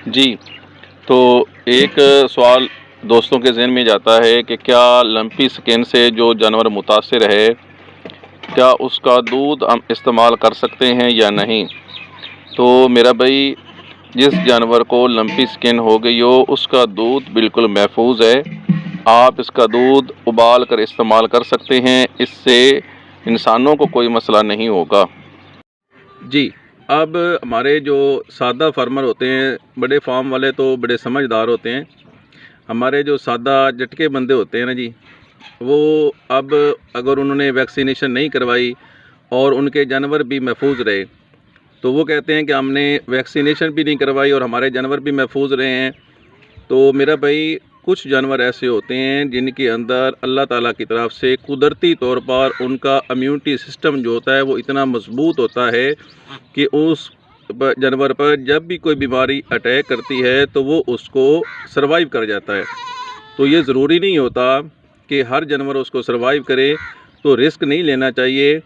जी, तो एक सवाल दोस्तों के ज़हन में जाता है कि क्या लंपी स्किन से जो जानवर मुतासिर है, क्या उसका दूध हम इस्तेमाल कर सकते हैं या नहीं? तो मेरा भाई, जिस जानवर को लंपी स्किन हो गई हो, उसका दूध बिल्कुल महफूज़ है। आप इसका दूध उबाल कर इस्तेमाल कर सकते हैं, इससे इंसानों को कोई मसला नहीं होगा। जी, अब हमारे जो सादा फार्मर होते हैं, बड़े फार्म वाले तो बड़े समझदार होते हैं। हमारे जो सादा झटके बंदे होते हैं ना जी, वो अब अगर उन्होंने वैक्सीनेशन नहीं करवाई और उनके जानवर भी महफूज रहे, तो वो कहते हैं कि हमने वैक्सीनेशन भी नहीं करवाई और हमारे जानवर भी महफूज रहे हैं। तो मेरा भाई, कुछ जानवर ऐसे होते हैं जिनके अंदर अल्लाह ताला की तरफ से कुदरती तौर पर उनका इम्यूनिटी सिस्टम जो होता है वो इतना मजबूत होता है कि उस जानवर पर जब भी कोई बीमारी अटैक करती है तो वो उसको सरवाइव कर जाता है। तो ये ज़रूरी नहीं होता कि हर जानवर उसको सरवाइव करे, तो रिस्क नहीं लेना चाहिए।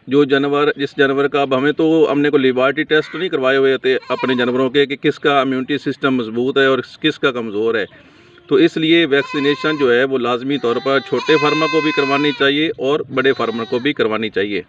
जो जानवर, जिस जानवर का, अब हमें तो, हमने को लिबर्टी टेस्ट नहीं करवाए हुए थे अपने जानवरों के कि किसका इम्यूनिटी सिस्टम मजबूत है और किसका कमज़ोर है। तो इसलिए वैक्सीनेशन जो है वो लाजमी तौर पर छोटे फार्मर को भी करवानी चाहिए और बड़े फार्मर को भी करवानी चाहिए।